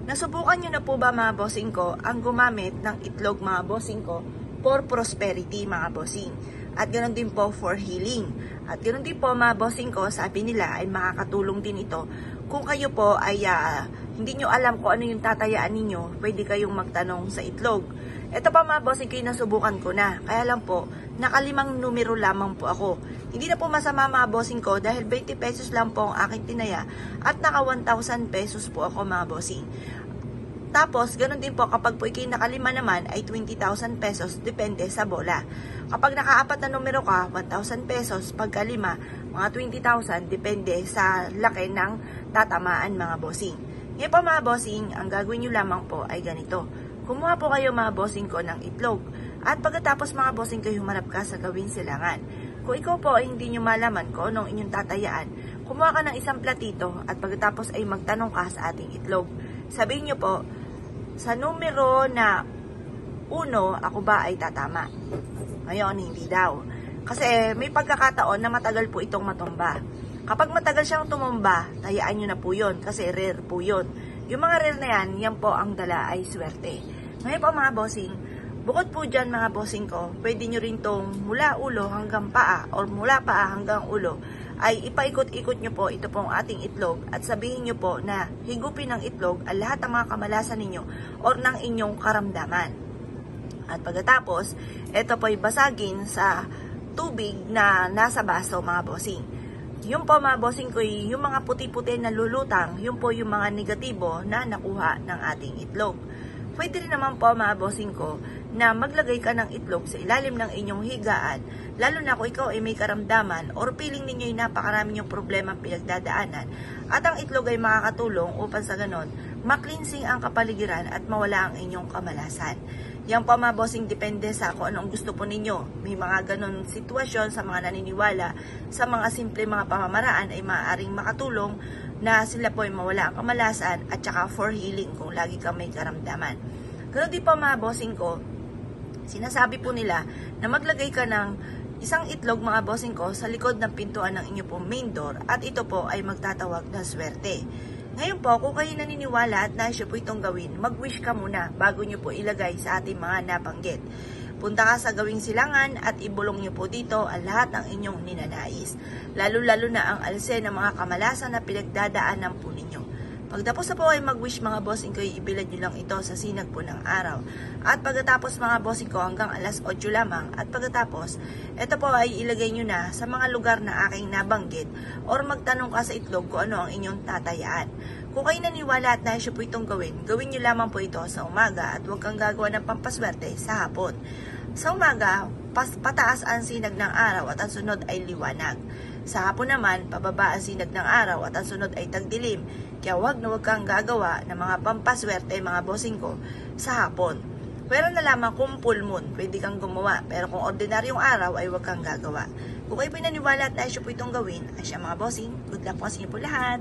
Nasubukan nyo na po ba mga bossing ko ang gumamit ng itlog mga bossing ko for prosperity mga bossing? At ganoon din po for healing. At ganoon din po mga bossing ko, sabi nila ay makakatulong din ito. Kung kayo po ay hindi nyo alam kung ano yung tatayaan ninyo, pwede kayong magtanong sa itlog. Ito pa mga bossing ko, nasubukan ko na. Kaya lang po, nakalimang numero lamang po ako. Hindi na po masama mga bossing ko dahil 20 pesos lang po ang aking tinaya at naka 1,000 pesos po ako mga bossing. Tapos, ganun din po kapag po ikay nakalima naman ay 20,000 pesos depende sa bola. Kapag nakaapat na numero ka, 1,000 pesos. Pagka lima, mga 20,000 depende sa laki ng tatamaan mga bossing. Ngayon po mga bossing, ang gagawin nyo lamang po ay ganito. Kumuha po kayo mga bossing ko ng itlog. At pagkatapos mga bossing kayo humarap ka sa gawing silangan. Kung ikaw po ay hindi nyo malaman kung anong inyong tatayaan, kumuha ka ng isang platito at pagkatapos ay magtanong ka sa ating itlog. Sabihin nyo po, sa numero na 1, ako ba ay tatama? Ngayon, hindi daw. Kasi may pagkakataon na matagal po itong matumba. Kapag matagal siyang tumumba, tayaan nyo na po yun kasi rare po yun. Yung mga rare na yan po ang dala ay swerte. Ngayon po mga bossing, bukod po dyan mga bossing ko, pwede nyo rin tong mula ulo hanggang paa or mula paa hanggang ulo ay ipaikot-ikot nyo po ito pong ating itlog at sabihin nyo po na higupin ng itlog ang lahat ng mga kamalasan ninyo or ng inyong karamdaman. At pagkatapos, ito po ay basagin sa tubig na nasa baso mga bossing. Yung po mga bossing ko, yung mga puti-puti na lulutang, yung po yung mga negatibo na nakuha ng ating itlog. Pwede rin naman po mga bossing ko na maglagay ka ng itlog sa ilalim ng inyong higaan, lalo na kung ikaw ay may karamdaman or feeling ninyo ay napakarami yung problema pinagdadaanan at ang itlog ay makakatulong upang sa ganon maklinsing ang kapaligiran at mawala ang inyong kamalasan. Yan po mga bossing, depende sa kung anong gusto po ninyo. May mga ganon sitwasyon sa mga naniniwala sa mga simple mga pamamaraan ay maaaring makatulong na sila po ay mawala ang kamalasan at saka for healing kung lagi ka may karamdaman. Ganun din po mga bossing ko, sinasabi po nila na maglagay ka ng isang itlog mga bossing ko sa likod ng pintuan ng inyo pong main door at ito po ay magtatawag na swerte. Ngayon po, kung kayo naniniwala at nais po itong gawin, mag-wish ka muna bago nyo po ilagay sa ating mga nabanggit. Punta ka sa gawing silangan at ibulong nyo po dito ang lahat ng inyong ninanais. Lalo-lalo na ang alse ng mga kamalasan na pinagdadaanan po ninyo. Pagtapos na po ay mag-wish mga bossing ko, ibilad nyo lang ito sa sinag po ng araw. At pagkatapos mga bossing ko hanggang alas 8 lamang. At pagkatapos, ito po ay ilagay nyo na sa mga lugar na aking nabanggit or magtanong ka sa itlog kung ano ang inyong tatayaan. Kung kayo naniwala at nais po itong gawin nyo lamang po ito sa umaga at huwag kang gagawa ng pampaswerte sa hapon. Sa umaga, pataas ang sinag ng araw at ang sunod ay liwanag. Sa hapon naman, pababa ang sinag ng araw at ang sunod ay tagdilim. Kaya huwag kang gagawa ng mga pampaswerte mga bossing ko sa hapon. Pero na lamang kung full moon, pwede kang gumawa. Pero kung ordinaryong araw ay huwag kang gagawa. Kung kayo pinaniwala at nais po itong gawin, ay siya mga bossing, good luck po sa inyo po lahat.